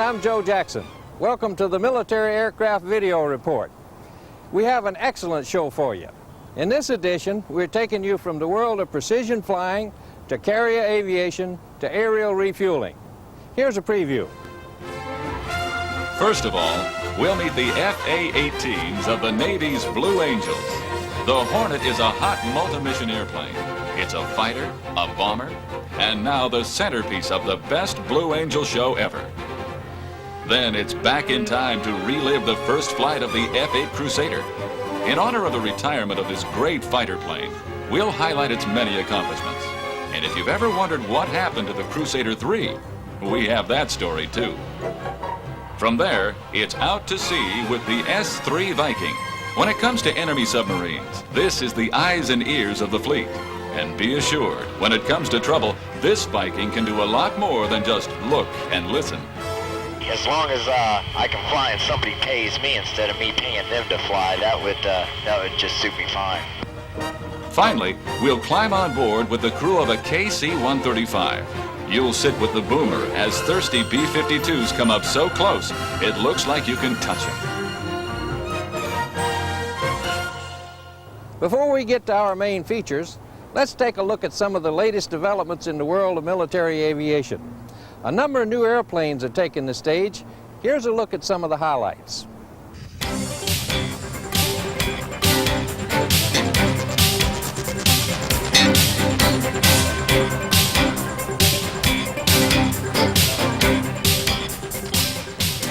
I'm Joe Jackson. Welcome to the Military Aircraft Video Report. We have an excellent show for you. In this edition, we're taking you from the world of precision flying to carrier aviation to aerial refueling. Here's a preview. First of all, we'll meet the FA-18s of the Navy's Blue Angels. The Hornet is a hot multi-mission airplane. It's a fighter, a bomber, and now the centerpiece of the best Blue Angel show ever. Then it's back in time to relive the first flight of the F-8 Crusader. In honor of the retirement of this great fighter plane, we'll highlight its many accomplishments. And if you've ever wondered what happened to the Crusader 3, we have that story too. From there, it's out to sea with the S-3 Viking. When it comes to enemy submarines, this is the eyes and ears of the fleet. And be assured, when it comes to trouble, this Viking can do a lot more than just look and listen. As long as I can fly and somebody pays me instead of me paying them to fly, that would just suit me fine. Finally, we'll climb on board with the crew of a KC-135. You'll sit with the boomer as thirsty B-52s come up so close, it looks like you can touch them. Before we get to our main features, let's take a look at some of the latest developments in the world of military aviation. A number of new airplanes are taking the stage. Here's a look at some of the highlights.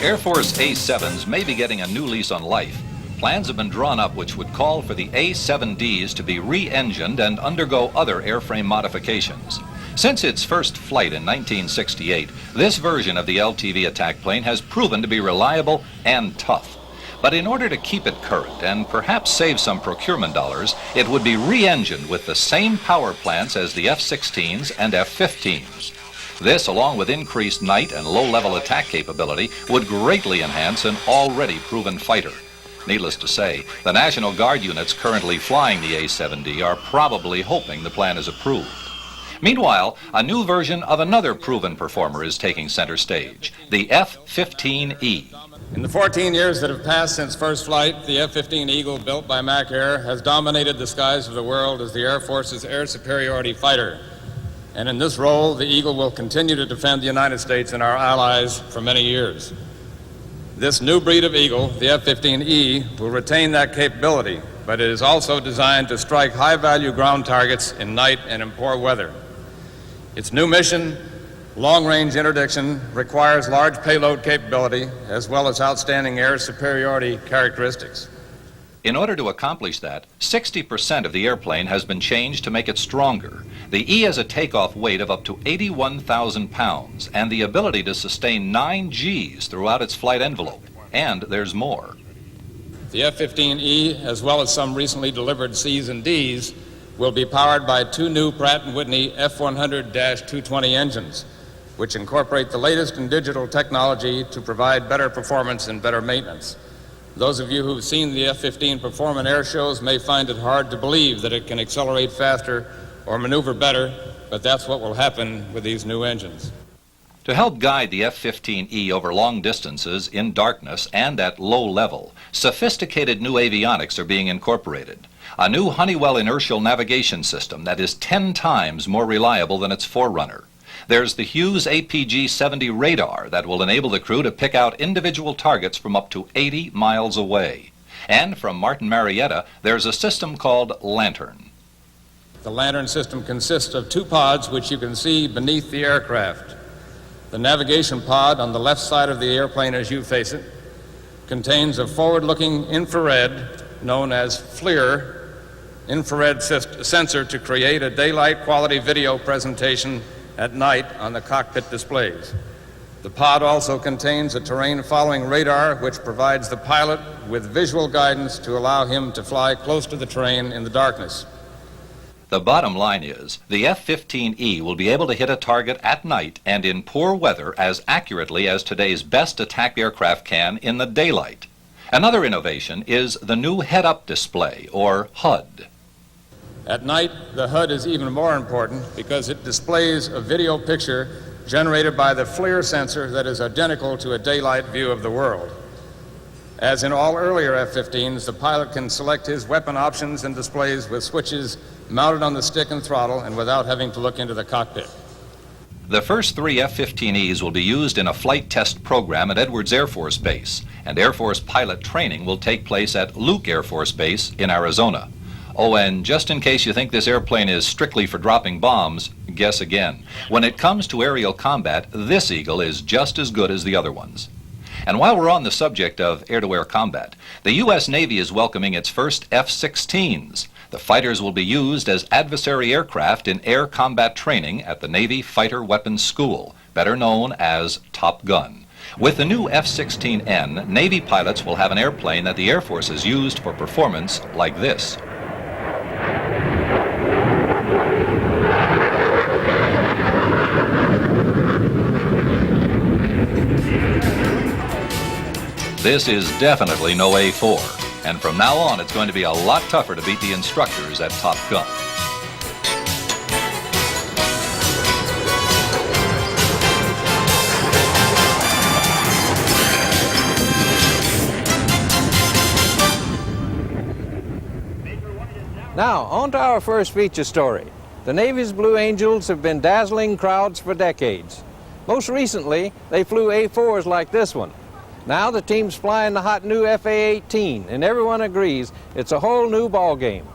Air Force A-7s may be getting a new lease on life. Plans have been drawn up which would call for the A-7Ds to be re-engined and undergo other airframe modifications. Since its first flight in 1968, this version of the LTV attack plane has proven to be reliable and tough. But in order to keep it current and perhaps save some procurement dollars, it would be re-engined with the same power plants as the F-16s and F-15s. This, along with increased night and low-level attack capability, would greatly enhance an already proven fighter. Needless to say, the National Guard units currently flying the A-7D are probably hoping the plan is approved. Meanwhile, a new version of another proven performer is taking center stage, the F-15E. In the 14 years that have passed since first flight, the F-15 Eagle, built by Mac Air, has dominated the skies of the world as the Air Force's air superiority fighter. And in this role, the Eagle will continue to defend the United States and our allies for many years. This new breed of Eagle, the F-15E, will retain that capability, but it is also designed to strike high-value ground targets in night and in poor weather. Its new mission, long-range interdiction, requires large payload capability as well as outstanding air superiority characteristics. In order to accomplish that, 60% of the airplane has been changed to make it stronger. The E has a takeoff weight of up to 81,000 pounds and the ability to sustain 9 Gs throughout its flight envelope. And there's more. The F-15E, as well as some recently delivered Cs and Ds, will be powered by 2 new Pratt & Whitney F-100-220 engines, which incorporate the latest in digital technology to provide better performance and better maintenance. Those of you who've seen the F-15 perform in air shows may find it hard to believe that it can accelerate faster or maneuver better, but that's what will happen with these new engines. To help guide the F-15E over long distances in darkness and at low level, sophisticated new avionics are being incorporated. A new Honeywell inertial navigation system that is 10 times more reliable than its forerunner. There's the Hughes APG-70 radar that will enable the crew to pick out individual targets from up to 80 miles away. And from Martin Marietta, there's a system called Lantern. The Lantern system consists of 2 pods which you can see beneath the aircraft. The navigation pod on the left side of the airplane as you face it contains a forward-looking infrared, known as FLIR, infrared sensor to create a daylight quality video presentation at night on the cockpit displays. The pod also contains a terrain-following radar which provides the pilot with visual guidance to allow him to fly close to the terrain in the darkness. The bottom line is, the F-15E will be able to hit a target at night and in poor weather as accurately as today's best attack aircraft can in the daylight. Another innovation is the new head-up display, or HUD. At night, the HUD is even more important because it displays a video picture generated by the FLIR sensor that is identical to a daylight view of the world. As in all earlier F-15s, the pilot can select his weapon options and displays with switches mounted on the stick and throttle and without having to look into the cockpit. The first 3 F-15Es will be used in a flight test program at Edwards Air Force Base, and Air Force pilot training will take place at Luke Air Force Base in Arizona. Oh, and just in case you think this airplane is strictly for dropping bombs, guess again. When it comes to aerial combat, this Eagle is just as good as the other ones. And while we're on the subject of air-to-air combat, the U.S. Navy is welcoming its first F-16s. The fighters will be used as adversary aircraft in air combat training at the Navy Fighter Weapons School, better known as Top Gun. With the new F-16N, Navy pilots will have an airplane that the Air Force has used for performance like this. This is definitely no A4, and from now on it's going to be a lot tougher to beat the instructors at Top Gun. Now, on to our first feature story. The Navy's Blue Angels have been dazzling crowds for decades. Most recently, they flew A4s like this one. Now the team's flying the hot new FA-18, and everyone agrees it's a whole new ball game.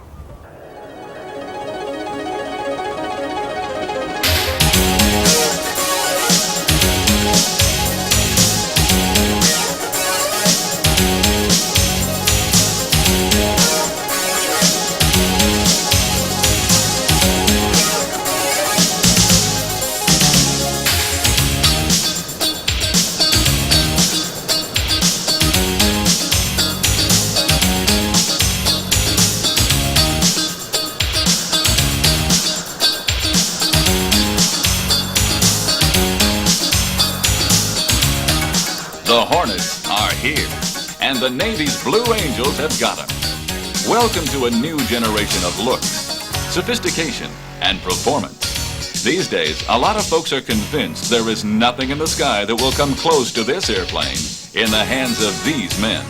The Hornets are here, and the Navy's Blue Angels have got them. Welcome to a new generation of looks, sophistication, and performance. These days, a lot of folks are convinced there is nothing in the sky that will come close to this airplane in the hands of these men.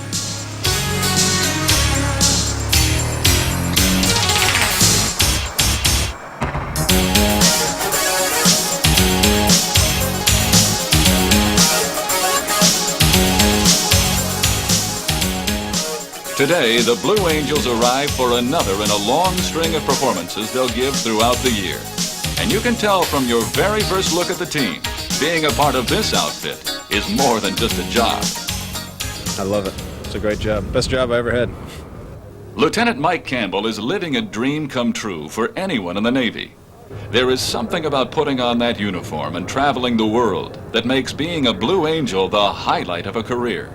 Today, the Blue Angels arrive for another in a long string of performances they'll give throughout the year. And you can tell from your very first look at the team, being a part of this outfit is more than just a job. I love it. It's a great job. Best job I ever had. Lieutenant Mike Campbell is living a dream come true for anyone in the Navy. There is something about putting on that uniform and traveling the world that makes being a Blue Angel the highlight of a career.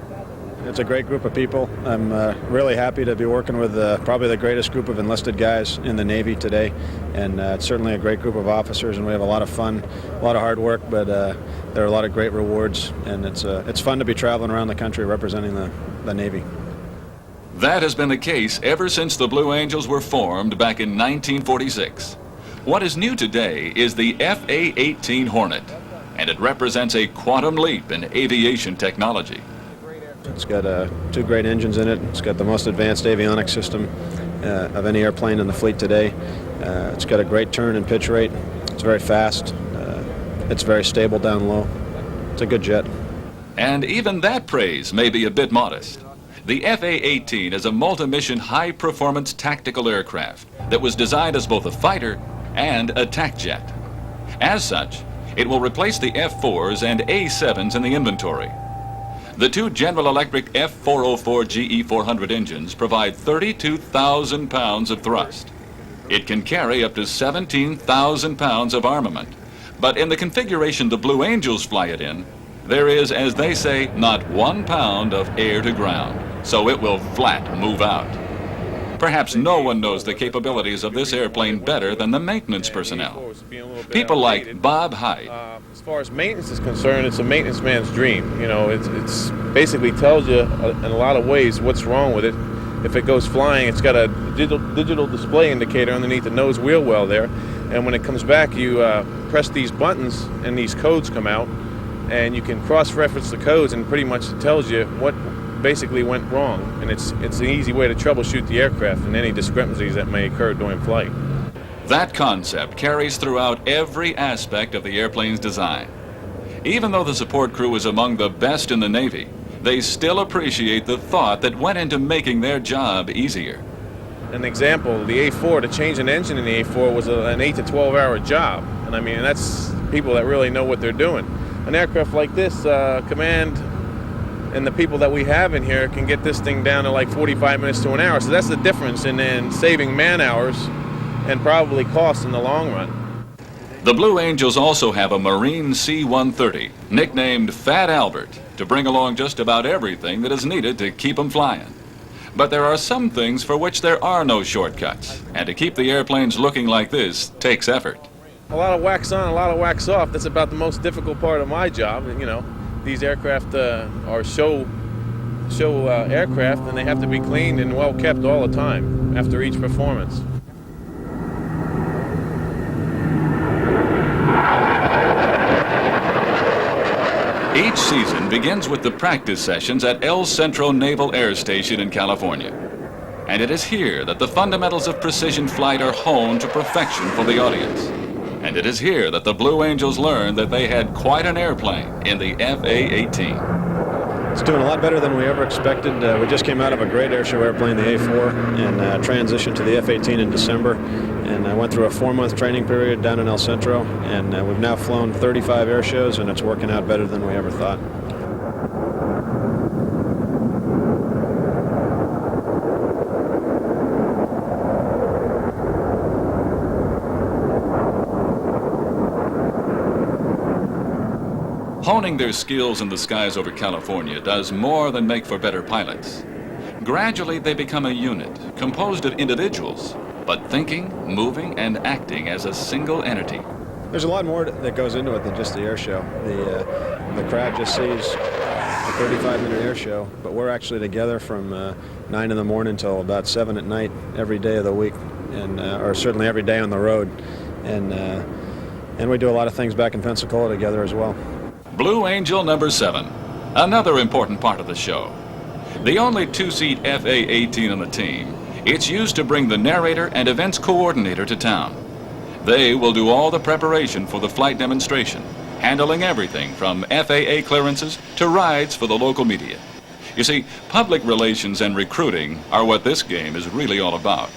It's a great group of people. I'm really happy to be working with probably the greatest group of enlisted guys in the Navy today. And it's certainly a great group of officers, and we have a lot of fun, a lot of hard work, but there are a lot of great rewards. And it's fun to be traveling around the country representing the Navy. That has been the case ever since the Blue Angels were formed back in 1946. What is new today is the FA-18 Hornet, and it represents a quantum leap in aviation technology. It's got 2 great engines in it. It's got the most advanced avionics system of any airplane in the fleet today. It's got a great turn and pitch rate. It's very fast. It's very stable down low. It's a good jet. And even that praise may be a bit modest. The FA-18 is a multi-mission high-performance tactical aircraft that was designed as both a fighter and attack jet. As such, it will replace the F-4s and A-7s in the inventory. The 2 General Electric F404 GE400 engines provide 32,000 pounds of thrust. It can carry up to 17,000 pounds of armament. But in the configuration the Blue Angels fly it in, there is, as they say, not 1 pound of air to ground, so it will flat move out. Perhaps no one knows the capabilities of this airplane better than the maintenance personnel. People like Bob Hyde. As far as maintenance is concerned, it's a maintenance man's dream. You know, it's basically tells you in a lot of ways what's wrong with it. if it goes flying, it's got a digital display indicator underneath the nose wheel well there. And when it comes back, you press these buttons and these codes come out, and you can cross-reference the codes, and pretty much it tells you what basically went wrong. And it's an easy way to troubleshoot the aircraft and any discrepancies that may occur during flight. That concept carries throughout every aspect of the airplane's design. Even though the support crew is among the best in the Navy, they still appreciate the thought that went into making their job easier. An example, the A4, to change an engine in the A4 was an 8 to 12 hour job. And I mean, that's people that really know what they're doing. An aircraft like this, command and the people that we have in here can get this thing down to like 45 minutes to an hour. So that's the difference in saving man hours and probably costs in the long run. The Blue Angels also have a Marine C-130, nicknamed Fat Albert, to bring along just about everything that is needed to keep them flying. But there are some things for which there are no shortcuts, and to keep the airplanes looking like this takes effort. A lot of wax on, a lot of wax off. That's about the most difficult part of my job. You know, these aircraft are show aircraft, and they have to be cleaned and well kept all the time after each performance. Each season begins with the practice sessions at El Centro Naval Air Station in California. And it is here that the fundamentals of precision flight are honed to perfection for the audience. And it is here that the Blue Angels learned that they had quite an airplane in the FA-18. It's doing a lot better than we ever expected. We just came out of a great airshow airplane, the A4, and transitioned to the F-18 in December. And I went through a 4-month training period down in El Centro, and we've now flown 35 air shows, and it's working out better than we ever thought. Honing their skills in the skies over California does more than make for better pilots. Gradually, they become a unit composed of individuals, but thinking, moving, and acting as a single entity. There's a lot more that goes into it than just the air show. The crowd just sees a 35-minute air show, but we're actually together from 9 in the morning till about 7 at night every day of the week, and or certainly every day on the road. And we do a lot of things back in Pensacola together as well. Blue Angel number 7, another important part of the show. The only 2-seat FA-18 on the team, it's used to bring the narrator and events coordinator to town. They will do all the preparation for the flight demonstration, handling everything from FAA clearances to rides for the local media. You see, public relations and recruiting are what this game is really all about.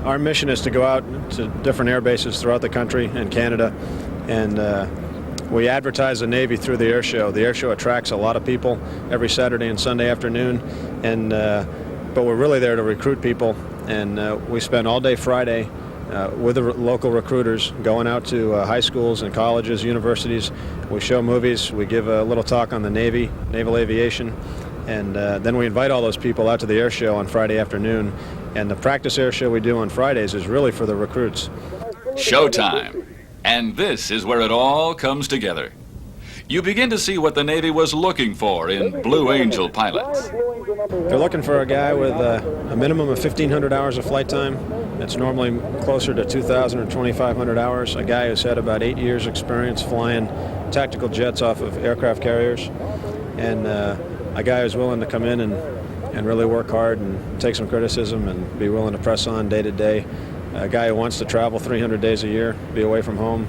Our mission is to go out to different air bases throughout the country and Canada, and we advertise the Navy through the air show. The air show attracts a lot of people every Saturday and Sunday afternoon, and but we're really there to recruit people, and we spend all day Friday with the local recruiters going out to high schools and colleges, universities. We show movies, we give a little talk on the Navy, naval aviation, and then we invite all those people out to the air show on Friday afternoon. And the practice air show we do on Fridays is really for the recruits. Showtime. And this is where it all comes together. You begin to see what the Navy was looking for in Blue Angel pilots. They're looking for a guy with a minimum of 1,500 hours of flight time. It's normally closer to 2,000 or 2,500 hours. A guy who's had about 8 years experience flying tactical jets off of aircraft carriers. And a guy who's willing to come in and really work hard and take some criticism and be willing to press on day to day. A guy who wants to travel 300 days a year, be away from home,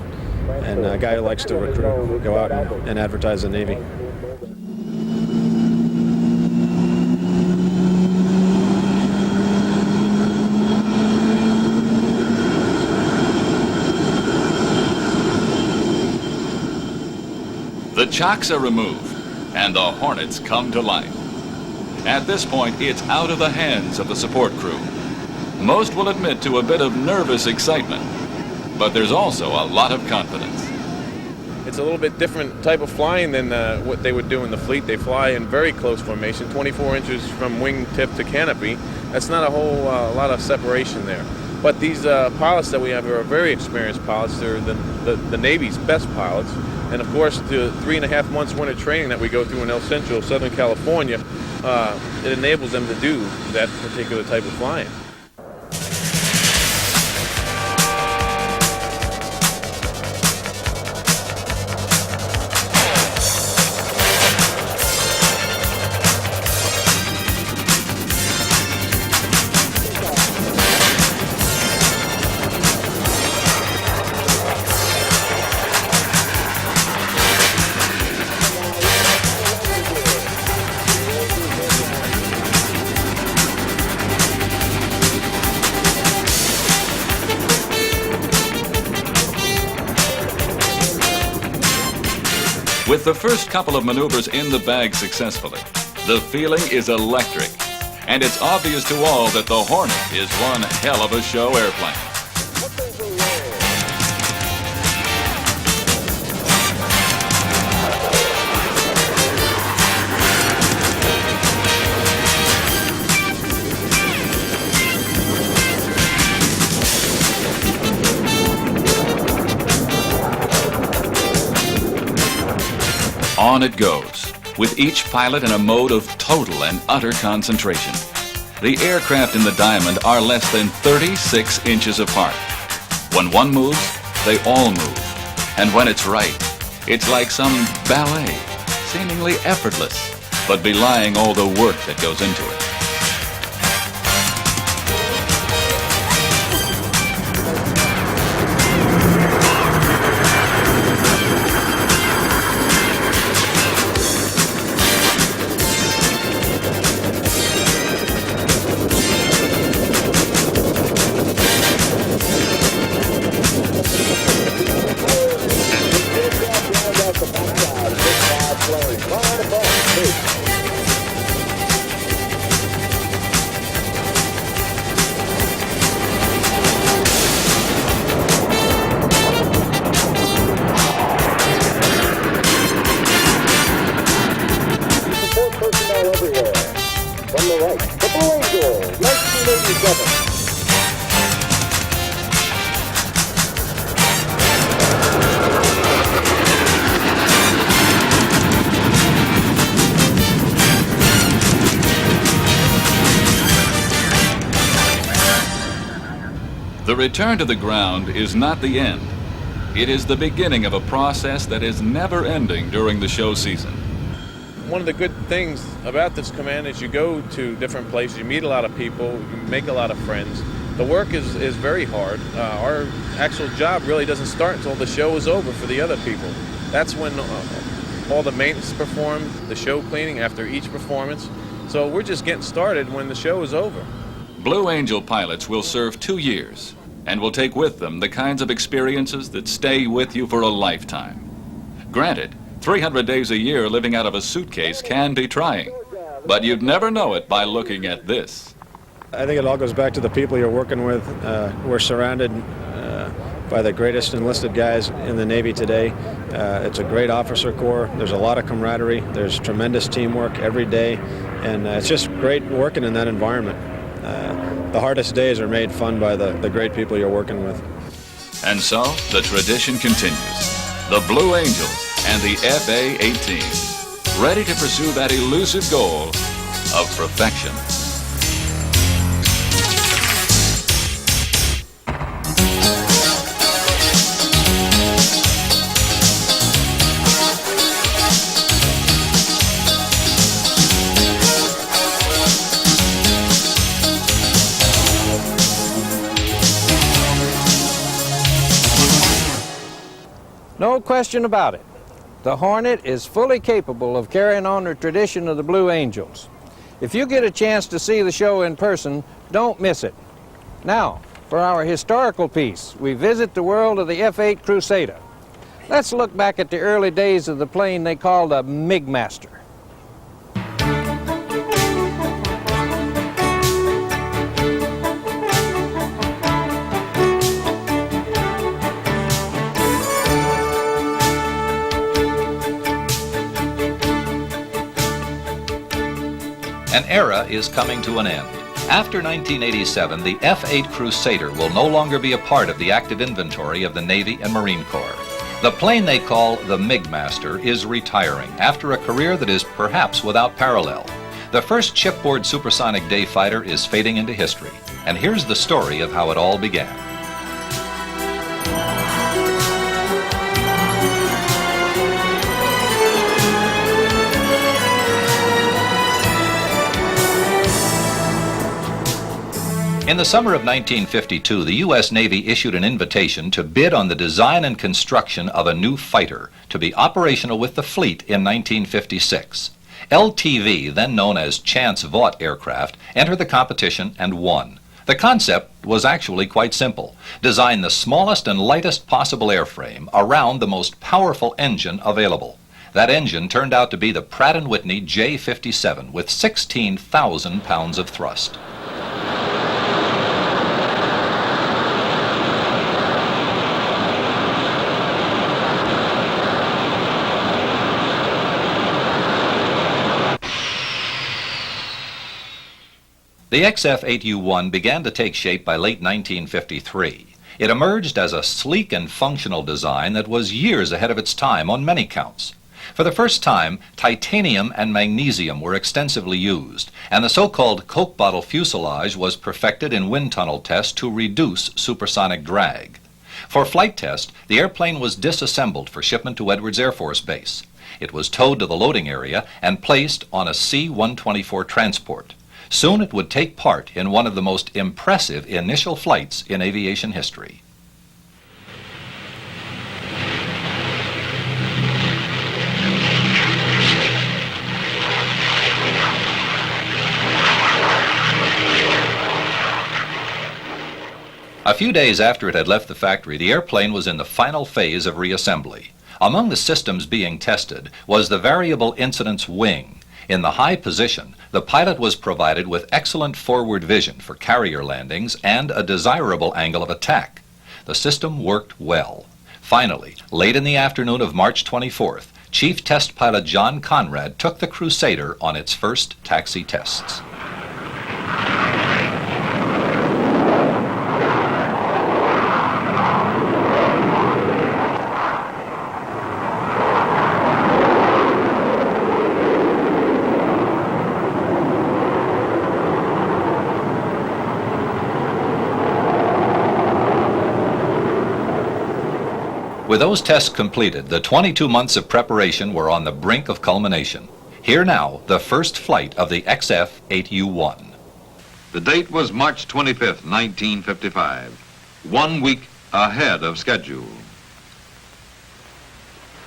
and a guy who likes to recruit, go out and advertise the Navy. The chocks are removed, and the Hornets come to life. At this point, it's out of the hands of the support crew. Most will admit to a bit of nervous excitement, but there's also a lot of confidence. It's a little bit different type of flying than what they would do in the fleet. They fly in very close formation, 24 inches from wingtip to canopy. That's not a whole lot of separation there. But these pilots that we have are very experienced pilots. They're the Navy's best pilots, And of course, the 3.5 months winter training that we go through in El Centro, Southern California, it enables them to do that particular type of flying. With the first couple of maneuvers in the bag successfully, the feeling is electric, and it's obvious to all that the Hornet is one hell of a show airplane. On it goes, with each pilot in a mode of total and utter concentration. The aircraft in the Diamond are less than 36 inches apart. When one moves, they all move. And when it's right, it's like some ballet, seemingly effortless, but belying all the work that goes into it. The return to the ground is not the end. It is the beginning of a process that is never ending during the show season. One of the good things about this command is you go to different places, you meet a lot of people, you make a lot of friends. The work is very hard. Our actual job really doesn't start until the show is over for the other people. That's when all the maintenance is performed, the show cleaning after each performance. So we're just getting started when the show is over. Blue Angel pilots will serve 2 years and will take with them the kinds of experiences that stay with you for a lifetime. Granted, 300 days a year living out of a suitcase can be trying, but you'd never know it by looking at this. I think it all goes back to the people you're working with. We're surrounded by the greatest enlisted guys in the Navy today. It's a great officer corps. There's a lot of camaraderie. There's tremendous teamwork every day, and it's just great working in that environment. The hardest days are made fun by the great people you're working with. And so, the tradition continues. The Blue Angels and the FA-18, ready to pursue that elusive goal of perfection. No question about it. The Hornet is fully capable of carrying on the tradition of the Blue Angels. If you get a chance to see the show in person, don't miss it. Now, for our historical piece, we visit the world of the F-8 Crusader. Let's look back at the early days of the plane they called a MiG Master. An era is coming to an end. After 1987, the F-8 Crusader will no longer be a part of the active inventory of the Navy and Marine Corps. The plane they call the MiG-Master is retiring after a career that is perhaps without parallel. The first shipboard supersonic day fighter is fading into history. And here's the story of how it all began. In the summer of 1952, the U.S. Navy issued an invitation to bid on the design and construction of a new fighter to be operational with the fleet in 1956. LTV, then known as Chance Vought aircraft, entered the competition and won. The concept was actually quite simple. Design the smallest and lightest possible airframe around the most powerful engine available. That engine turned out to be the Pratt & Whitney J57 with 16,000 pounds of thrust. The XF-8U-1 began to take shape by late 1953. It emerged as a sleek and functional design that was years ahead of its time on many counts. For the first time, titanium and magnesium were extensively used, and the so-called Coke bottle fuselage was perfected in wind tunnel tests to reduce supersonic drag. For flight test, the airplane was disassembled for shipment to Edwards Air Force Base. It was towed to the loading area and placed on a C-124 transport. Soon it would take part in one of the most impressive initial flights in aviation history. A few days after it had left the factory, the airplane was in the final phase of reassembly. Among the systems being tested was the variable incidence wing. In the high position, the pilot was provided with excellent forward vision for carrier landings and a desirable angle of attack. The system worked well. Finally, late in the afternoon of March 24th, Chief Test Pilot John Conrad took the Crusader on its first taxi tests. With those tests completed, the 22 months of preparation were on the brink of culmination. Here now, the first flight of the XF-8U-1. The date was March 25th, 1955, 1 week ahead of schedule.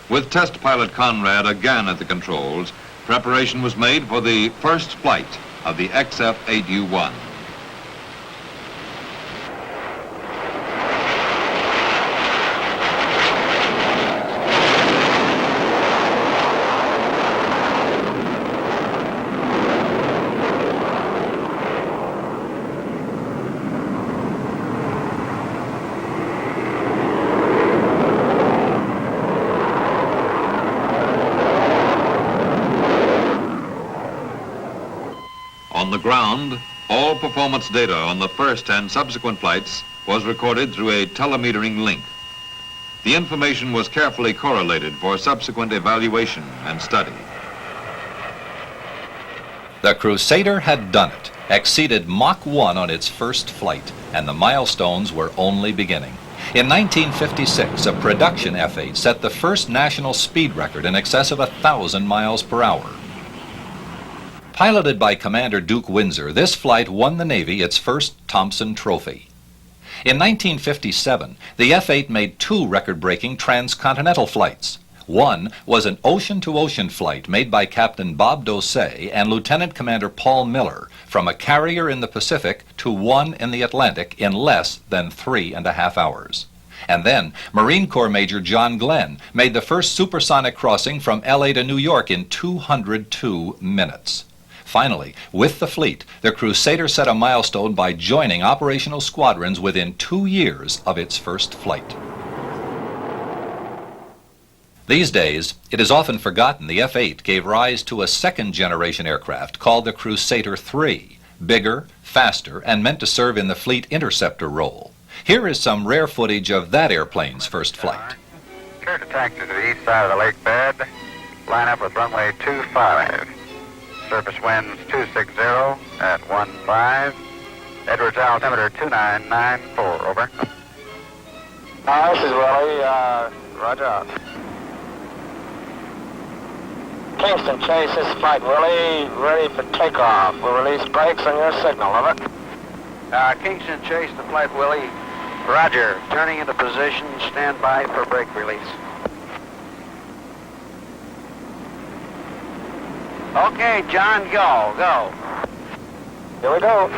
With test pilot Conrad again at the controls, preparation was made for the first flight of the XF-8U-1. On the ground, all performance data on the first and subsequent flights was recorded through a telemetering link. The information was carefully correlated for subsequent evaluation and study. The Crusader had done it, exceeded Mach 1 on its first flight, and the milestones were only beginning. In 1956, a production F-8 set the first national speed record in excess of 1,000 miles per hour. Piloted by Commander Duke Windsor, this flight won the Navy its first Thompson Trophy. In 1957, the F-8 made 2 record-breaking transcontinental flights. One was an ocean-to-ocean flight made by Captain Bob Dosay and Lieutenant Commander Paul Miller from a carrier in the Pacific to one in the Atlantic in less than 3.5 hours. And then, Marine Corps Major John Glenn made the first supersonic crossing from LA to New York in 202 minutes. Finally, with the fleet, the Crusader set a milestone by joining operational squadrons within 2 years of its first flight. These days, it is often forgotten the F-8 gave rise to a second-generation aircraft called the Crusader III, bigger, faster, and meant to serve in the fleet interceptor role. Here is some rare footage of that airplane's first flight. clear to taxi to the east side of the lake bed. Line up with runway 25. Surface winds 260 at 15. Edwards altimeter 2994, over. This is Willie, roger out. Kingston Chase, this is Flight Willie, ready for takeoff. We'll release brakes on your signal, over. Kingston Chase to Flight Willie. Roger, turning into position, stand by for brake release. Okay, John, go. Here we go.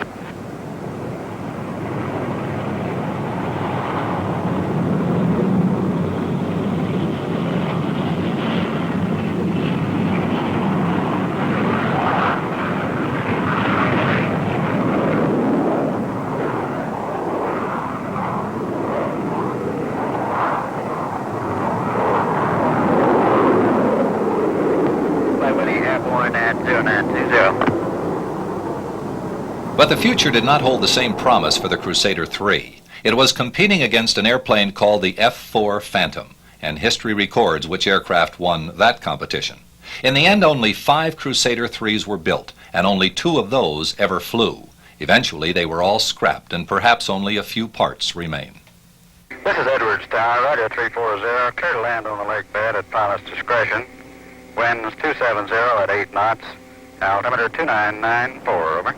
But the future did not hold the same promise for the Crusader 3. It was competing against an airplane called the F-4 Phantom, and history records which aircraft won that competition. In the end, only 5 Crusader 3s were built, and only 2 of those ever flew. Eventually, they were all scrapped, and perhaps only a few parts remain. This is Edwards Tower, radio 340, clear to land on the lake bed at pilot's discretion. Winds 270 at 8 knots, altimeter 2994, over.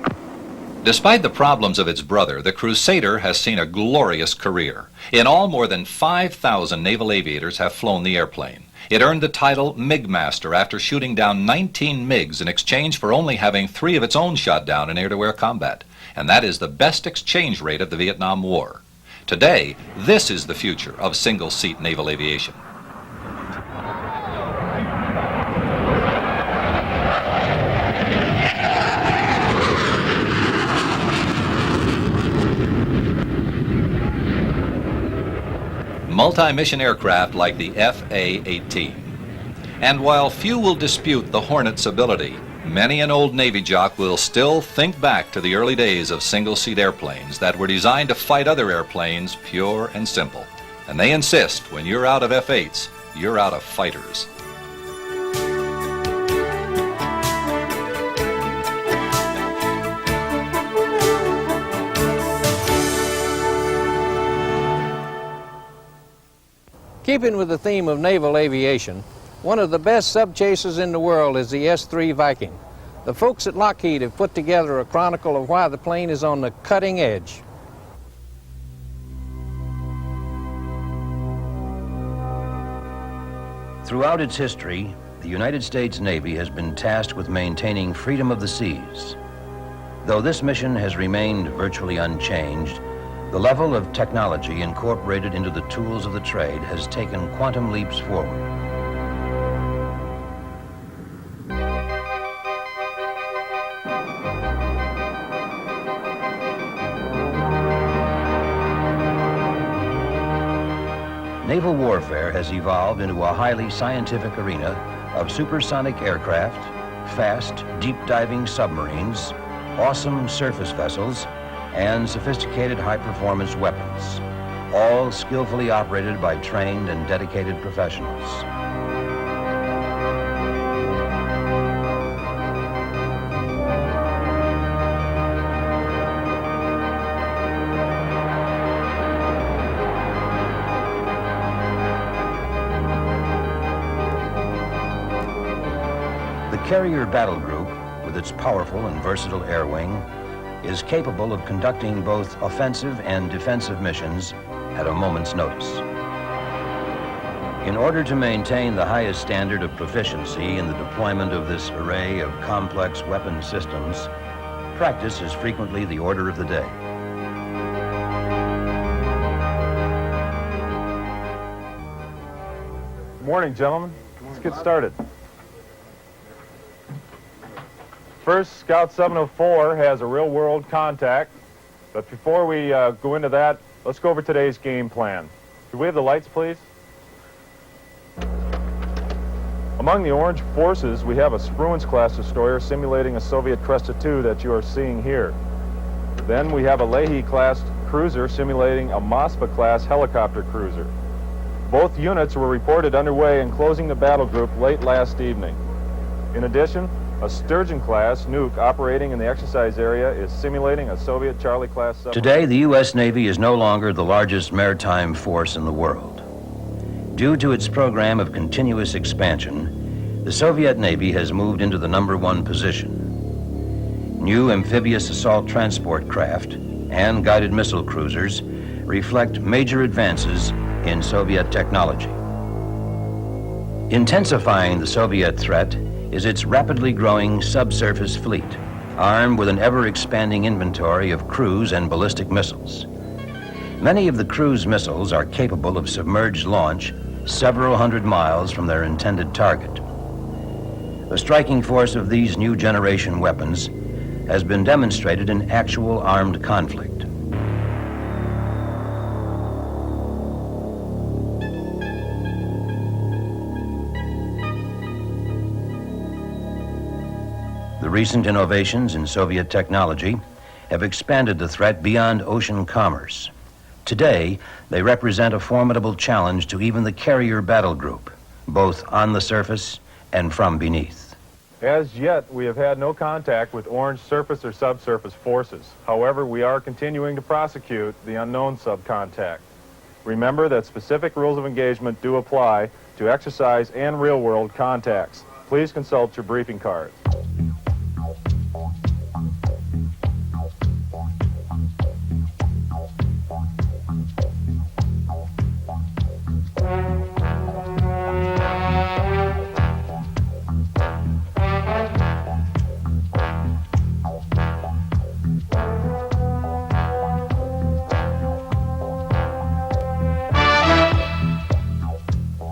Despite the problems of its brother, the Crusader has seen a glorious career. In all, more than 5,000 naval aviators have flown the airplane. It earned the title MiG Master after shooting down 19 MiGs in exchange for only having 3 of its own shot down in air-to-air combat. And that is the best exchange rate of the Vietnam War. Today, this is the future of single-seat naval aviation. Multi-mission aircraft like the FA-18. And while few will dispute the Hornet's ability, many an old Navy jock will still think back to the early days of single-seat airplanes that were designed to fight other airplanes pure and simple. And they insist when you're out of F-8s, you're out of fighters. Keeping with the theme of naval aviation, one of the best subchasers in the world is the S-3 Viking. The folks at Lockheed have put together a chronicle of why the plane is on the cutting edge. Throughout its history, the United States Navy has been tasked with maintaining freedom of the seas. Though this mission has remained virtually unchanged, the level of technology incorporated into the tools of the trade has taken quantum leaps forward. Naval warfare has evolved into a highly scientific arena of supersonic aircraft, fast, deep-diving submarines, awesome surface vessels, and sophisticated high-performance weapons, all skillfully operated by trained and dedicated professionals. The Carrier Battle Group, with its powerful and versatile air wing, is capable of conducting both offensive and defensive missions at a moment's notice. In order to maintain the highest standard of proficiency in the deployment of this array of complex weapon systems, practice is frequently the order of the day. Good morning, gentlemen. Let's get started. First, Scout 704 has a real-world contact, but before we go into that, let's go over today's game plan. Could we have the lights, please? Among the Orange forces, we have a Spruance-class destroyer simulating a Soviet Cresta II that you are seeing here. Then we have a Leahy-class cruiser simulating a Moskva-class helicopter cruiser. Both units were reported underway and closing the battle group late last evening. In addition, a Sturgeon-class nuke operating in the exercise area is simulating a Soviet Charlie-class submarine. Today, the U.S. Navy is no longer the largest maritime force in the world. Due to its program of continuous expansion, the Soviet Navy has moved into the #1 position. New amphibious assault transport craft and guided missile cruisers reflect major advances in Soviet technology. Intensifying the Soviet threat is its rapidly growing subsurface fleet, armed with an ever-expanding inventory of cruise and ballistic missiles. Many of the cruise missiles are capable of submerged launch several hundred miles from their intended target. The striking force of these new generation weapons has been demonstrated in actual armed conflict. The recent innovations in Soviet technology have expanded the threat beyond ocean commerce. Today, they represent a formidable challenge to even the carrier battle group, both on the surface and from beneath. As yet, we have had no contact with Orange surface or subsurface forces. However, we are continuing to prosecute the unknown subcontact. Remember that specific rules of engagement do apply to exercise and real-world contacts. Please consult your briefing cards.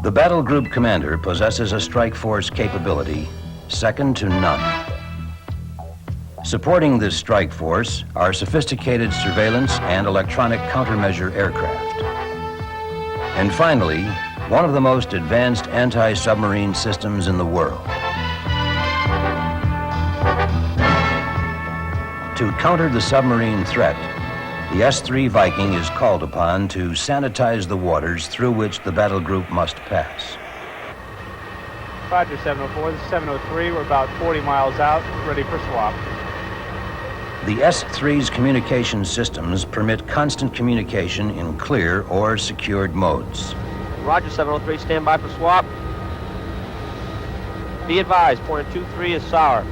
The battle group commander possesses a strike force capability second to none. Supporting this strike force are sophisticated surveillance and electronic countermeasure aircraft. And finally, one of the most advanced anti-submarine systems in the world. To counter the submarine threat, the S-3 Viking is called upon to sanitize the waters through which the battle group must pass. Roger, 704. This is 703. We're about 40 miles out, ready for swap. The S-3's communication systems permit constant communication in clear or secured modes. Roger, 703. Stand by for swap. Be advised, pointer 23 is sour.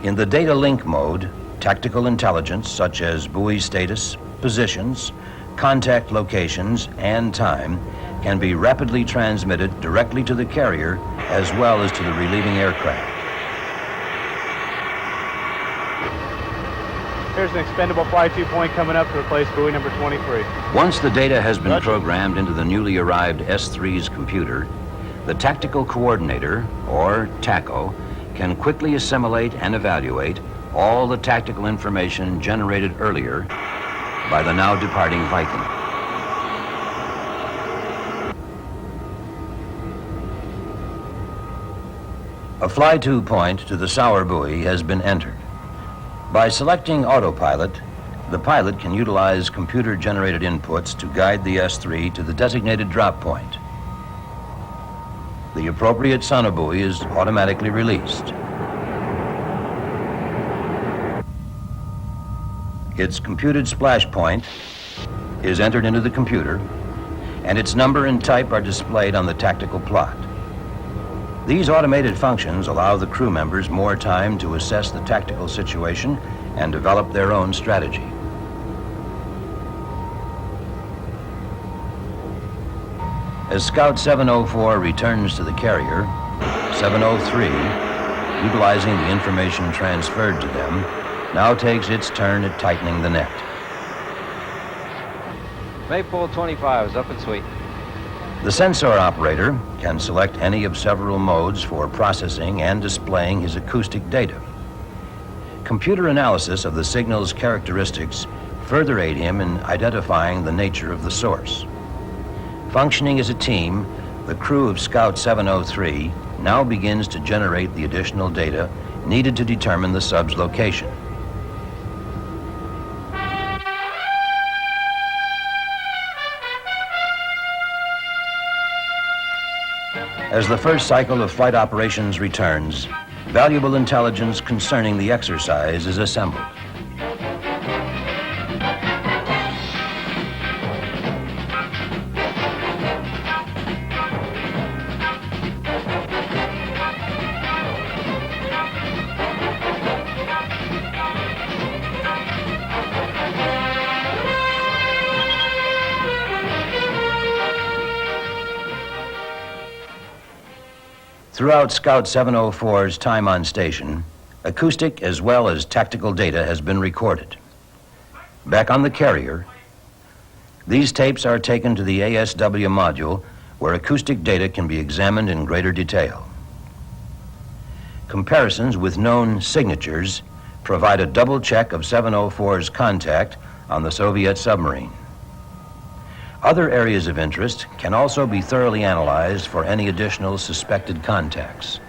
In the data link mode, tactical intelligence such as buoy status, positions, contact locations, and time can be rapidly transmitted directly to the carrier as well as to the relieving aircraft. Here's an expendable flight 2 point coming up to replace buoy number 23. Once the data has been programmed into the newly arrived S-3's computer, the tactical coordinator, or TACO, can quickly assimilate and evaluate all the tactical information generated earlier by the now departing Viking. A fly-to point to the sour buoy has been entered. By selecting autopilot, the pilot can utilize computer-generated inputs to guide the S-3 to the designated drop point. The appropriate sonobuoy is automatically released. Its computed splash point is entered into the computer, and its number and type are displayed on the tactical plot. These automated functions allow the crew members more time to assess the tactical situation and develop their own strategy. As Scout 704 returns to the carrier, 703, utilizing the information transferred to them, now takes its turn at tightening the net. Maypole 25 is up and sweet. The sensor operator can select any of several modes for processing and displaying his acoustic data. Computer analysis of the signal's characteristics further aid him in identifying the nature of the source. Functioning as a team, the crew of Scout 703 now begins to generate the additional data needed to determine the sub's location. As the first cycle of flight operations returns, valuable intelligence concerning the exercise is assembled. Throughout Scout 704's time on station, acoustic as well as tactical data has been recorded. Back on the carrier, these tapes are taken to the ASW module where acoustic data can be examined in greater detail. Comparisons with known signatures provide a double check of 704's contact on the Soviet submarine. Other areas of interest can also be thoroughly analyzed for any additional suspected contacts.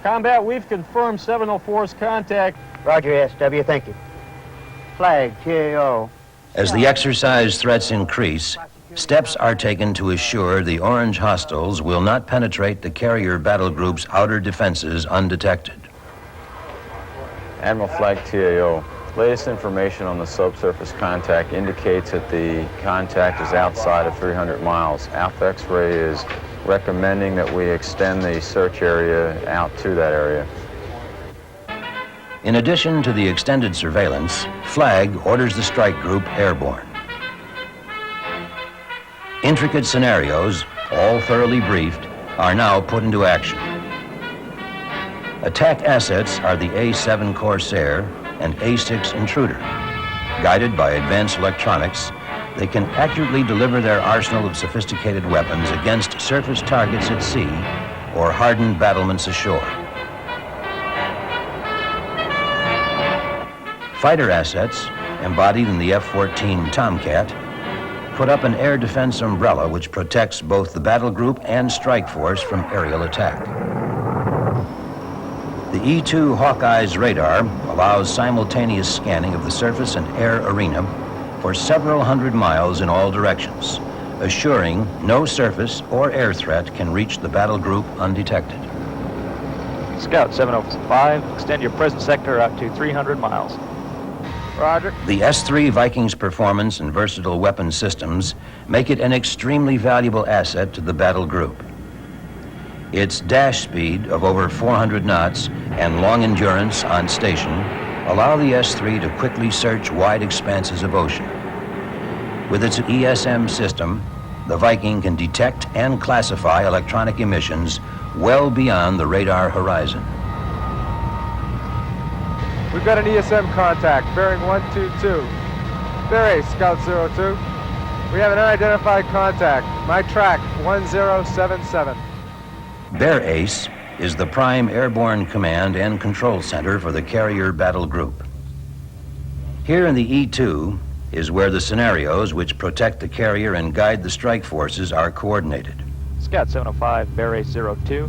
Combat, we've confirmed 704's contact. Roger, SW, thank you. Flag, TAO. As the exercise threats increase, steps are taken to assure the Orange hostiles will not penetrate the carrier battle group's outer defenses undetected. Admiral Flag TAO. Latest information on the subsurface contact indicates that the contact is outside of 300 miles. Alpha X-ray is recommending that we extend the search area out to that area. In addition to the extended surveillance, Flag orders the strike group airborne. Intricate scenarios, all thoroughly briefed, are now put into action. Attack assets are the A-7 Corsair and A-6 Intruder. Guided by advanced electronics, they can accurately deliver their arsenal of sophisticated weapons against surface targets at sea or hardened battlements ashore. Fighter assets, embodied in the F-14 Tomcat, put up an air defense umbrella which protects both the battle group and strike force from aerial attack. The E-2 Hawkeye's radar allows simultaneous scanning of the surface and air arena for several hundred miles in all directions, assuring no surface or air threat can reach the battle group undetected. Scout 705, extend your present sector out to 300 miles. Roger. The S-3 Viking's performance and versatile weapon systems make it an extremely valuable asset to the battle group. Its dash speed of over 400 knots and long endurance on station allow the S-3 to quickly search wide expanses of ocean. With its ESM system, the Viking can detect and classify electronic emissions well beyond the radar horizon. We've got an ESM contact, bearing 122. Bearing Scout 02. We have an unidentified contact. My track, 1077. Bear Ace is the prime airborne command and control center for the carrier battle group. Here in the E-2 is where the scenarios which protect the carrier and guide the strike forces are coordinated. Scout 705, Bear Ace 02.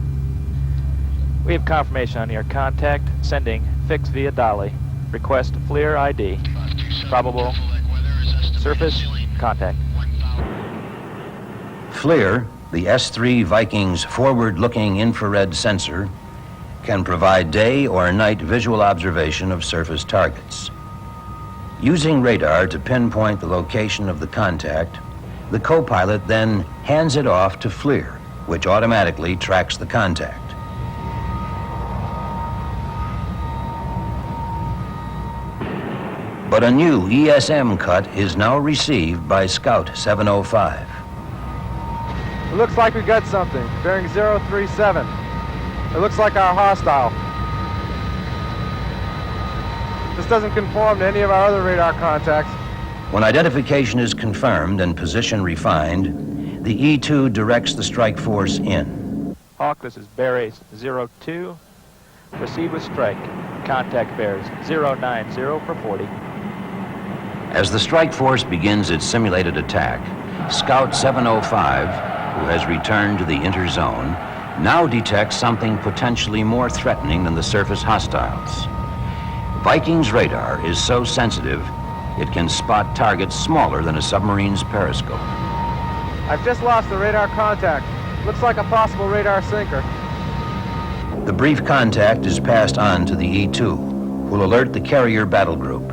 We have confirmation on your contact, sending fixed via dolly. Request FLIR ID. Probable surface contact. FLIR, the S-3 Viking's forward-looking infrared sensor, can provide day or night visual observation of surface targets. Using radar to pinpoint the location of the contact, the co-pilot then hands it off to FLIR, which automatically tracks the contact. But a new ESM cut is now received by Scout 705. It looks like we got something, bearing 037. It looks like our hostile. This doesn't conform to any of our other radar contacts. When identification is confirmed and position refined, the E-2 directs the strike force in. Hawk, this is Bear Ace 02. Proceed with strike. Contact bears 090 for 40. As the strike force begins its simulated attack, Scout 705, who has returned to the interzone, now detects something potentially more threatening than the surface hostiles. Viking's radar is so sensitive, it can spot targets smaller than a submarine's periscope. I've just lost the radar contact. Looks like a possible radar sinker. The brief contact is passed on to the E-2, who will alert the carrier battle group.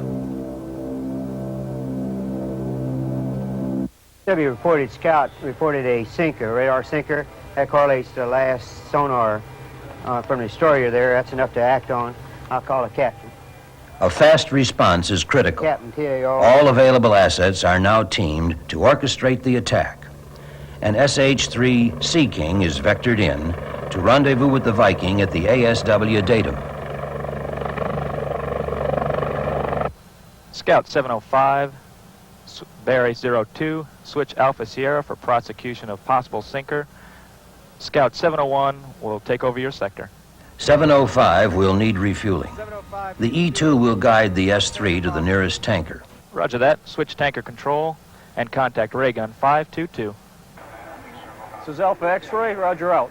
W reported, Scout reported a sinker, radar sinker. That correlates to the last sonar from the destroyer there. That's enough to act on. I'll call a captain. A fast response is critical. Captain TAR. All available assets are now teamed to orchestrate the attack. An SH-3 Sea King is vectored in to rendezvous with the Viking at the ASW datum. Scout 705, Barry 02, switch Alpha Sierra for prosecution of possible sinker. Scout 701 will take over your sector. 705 will need refueling. The E-2 will guide the S-3 to the nearest tanker. Roger that. Switch tanker control and contact ray gun 522. This is Alpha X-ray, roger out.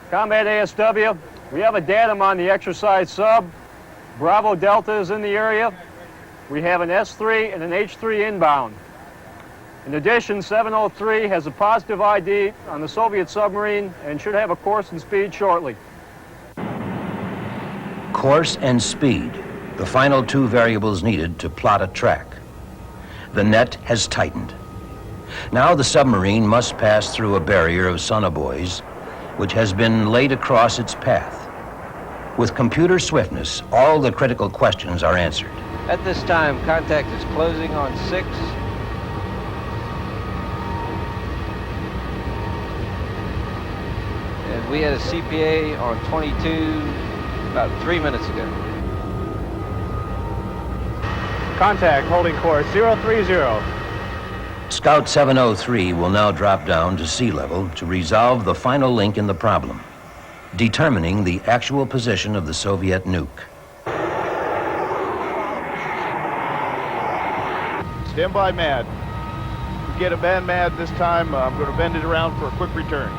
Combat ASW, we have a datum on the exercise sub. Bravo Delta is in the area. We have an S3 and an H3 inbound. In addition, 703 has a positive ID on the Soviet submarine and should have a course and speed shortly. Course and speed, the final two variables needed to plot a track. The net has tightened. Now the submarine must pass through a barrier of sonobuoys, which has been laid across its path. With computer swiftness, all the critical questions are answered. At this time, contact is closing on 6. And we had a CPA on 22 about 3 minutes ago. Contact holding course 030. Scout 703 will now drop down to sea level to resolve the final link in the problem, determining the actual position of the Soviet nuke. Stand by, MAD. If we get a band MAD this time, I'm going to bend it around for a quick return.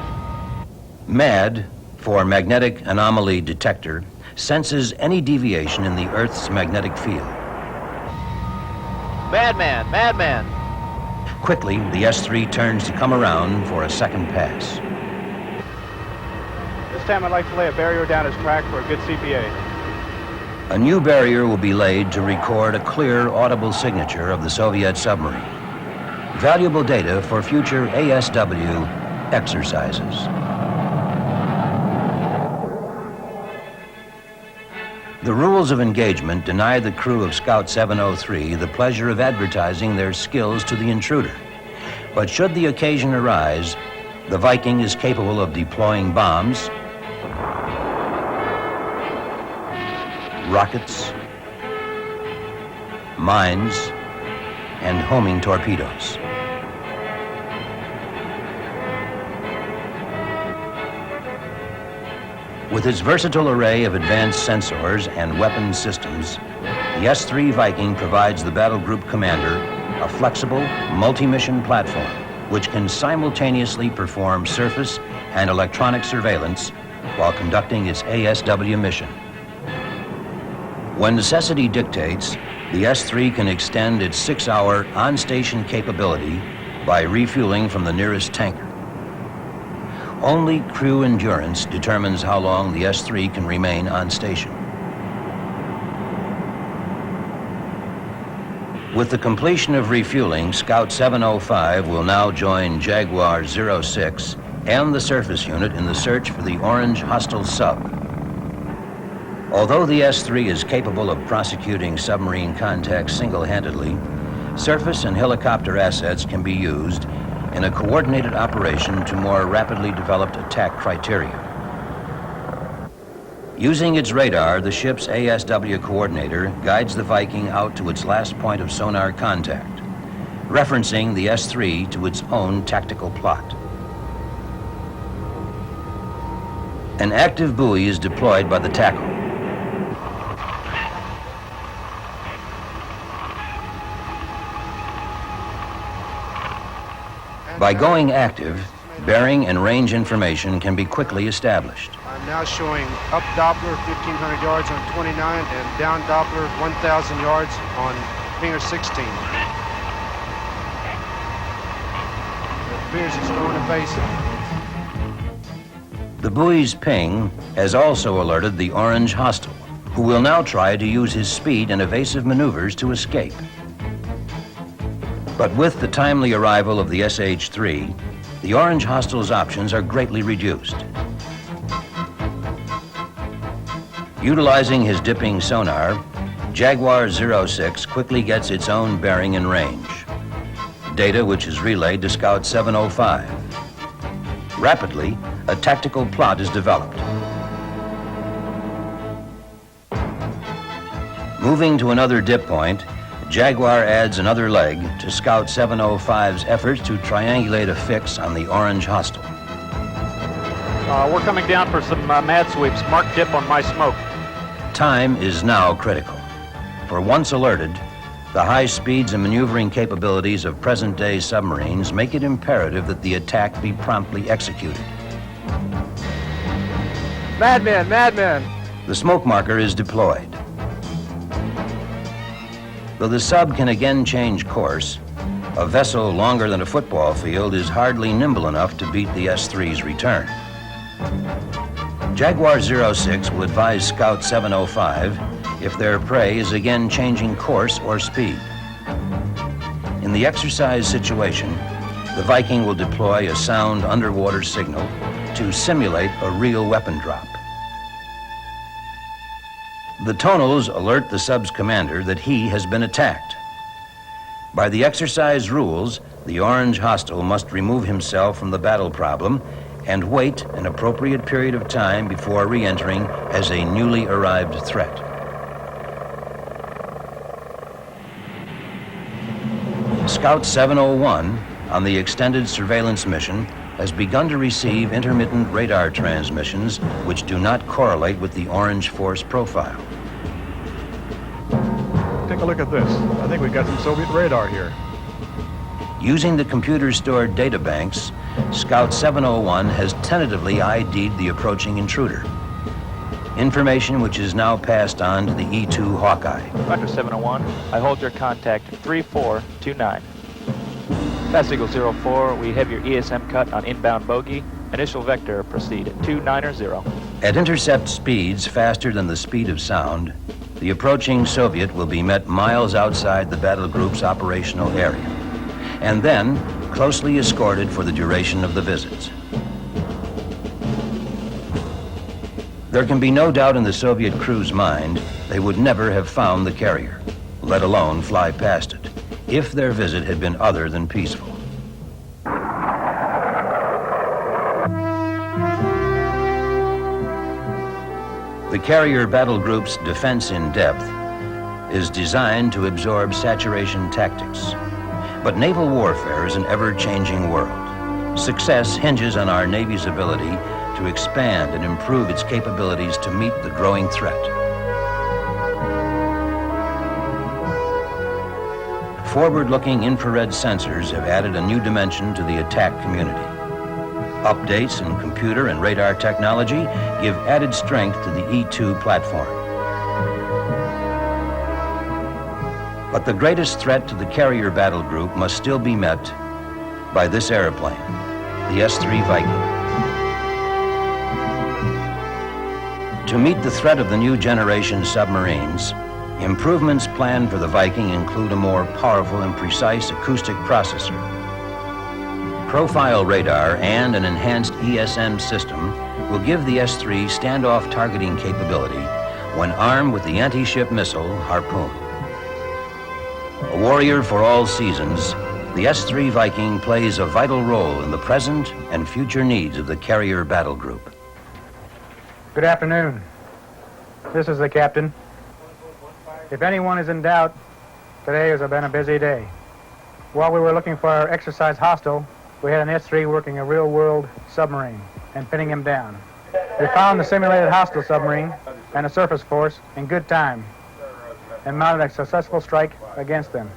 MAD, for Magnetic Anomaly Detector, senses any deviation in the Earth's magnetic field. Madman, madman. Quickly, the S-3 turns to come around for a second pass. This time I'd like to lay a barrier down his track for a good CPA. A new barrier will be laid to record a clear, audible signature of the Soviet submarine. Valuable data for future ASW exercises. The rules of engagement deny the crew of Scout 703 the pleasure of advertising their skills to the intruder. But should the occasion arise, the Viking is capable of deploying bombs, rockets, mines, and homing torpedoes. With its versatile array of advanced sensors and weapons systems, the S-3 Viking provides the battle group commander a flexible, multi-mission platform which can simultaneously perform surface and electronic surveillance while conducting its ASW mission. When necessity dictates, the S-3 can extend its 6-hour on-station capability by refueling from the nearest tanker. Only crew endurance determines how long the S-3 can remain on station. With the completion of refueling, Scout 705 will now join Jaguar 06 and the surface unit in the search for the orange hostile sub. Although the S-3 is capable of prosecuting submarine contacts single-handedly, surface and helicopter assets can be used in a coordinated operation to more rapidly developed attack criteria. Using its radar, the ship's ASW coordinator guides the Viking out to its last point of sonar contact, referencing the S-3 to its own tactical plot. An active buoy is deployed by the tackle. By going active, bearing and range information can be quickly established. I'm now showing up Doppler 1,500 yards on 29 and down Doppler 1,000 yards on finger 16. appears he's thrown a base. The buoy's ping has also alerted the Orange hostile, who will now try to use his speed and evasive maneuvers to escape. But with the timely arrival of the SH-3, the Orange hostile's options are greatly reduced. Utilizing his dipping sonar, Jaguar 06 quickly gets its own bearing and range, data which is relayed to Scout 705. Rapidly, a tactical plot is developed. Moving to another dip point, Jaguar adds another leg to Scout 705's efforts to triangulate a fix on the Orange hostile. We're coming down for some mad sweeps. Mark dip on my smoke. Time is now critical. For once alerted, the high speeds and maneuvering capabilities of present-day submarines make it imperative that the attack be promptly executed. Madman, madman! The smoke marker is deployed. Though the sub can again change course, a vessel longer than a football field is hardly nimble enough to beat the S-3's return. Jaguar 06 will advise Scout 705 if their prey is again changing course or speed. In the exercise situation, the Viking will deploy a sound underwater signal to simulate a real weapon drop. The tonals alert the sub's commander that he has been attacked. By the exercise rules, the Orange hostile must remove himself from the battle problem and wait an appropriate period of time before re-entering as a newly arrived threat. Scout 701, on the extended surveillance mission, has begun to receive intermittent radar transmissions which do not correlate with the Orange force profile. Take a look at this. I think we've got some Soviet radar here. Using the computer-stored data banks, Scout 701 has tentatively ID'd the approaching intruder. Information which is now passed on to the E-2 Hawkeye. Roger 701, I hold your contact 3429. Fast Eagle 04, we have your ESM cut on inbound bogey. Initial vector proceed at 290. At intercept speeds faster than the speed of sound, the approaching Soviet will be met miles outside the battle group's operational area, and then closely escorted for the duration of the visit. There can be no doubt in the Soviet crew's mind they would never have found the carrier, let alone fly past it, if their visit had been other than peaceful. The carrier battle group's defense in depth is designed to absorb saturation tactics. But naval warfare is an ever-changing world. Success hinges on our Navy's ability to expand and improve its capabilities to meet the growing threat. Forward-looking infrared sensors have added a new dimension to the attack community. Updates in computer and radar technology give added strength to the E-2 platform. But the greatest threat to the carrier battle group must still be met by this airplane, the S-3 Viking. To meet the threat of the new generation submarines, improvements planned for the Viking include a more powerful and precise acoustic processor, profile radar, and an enhanced ESM system will give the S-3 standoff targeting capability when armed with the anti-ship missile Harpoon. A warrior for all seasons, the S-3 Viking plays a vital role in the present and future needs of the carrier battle group. Good afternoon. This is the captain. If anyone is in doubt, today has been a busy day. While we were looking for our exercise hostile, we had an S-3 working a real-world submarine and pinning him down. We found the simulated hostile submarine and a surface force in good time and mounted a successful strike against them.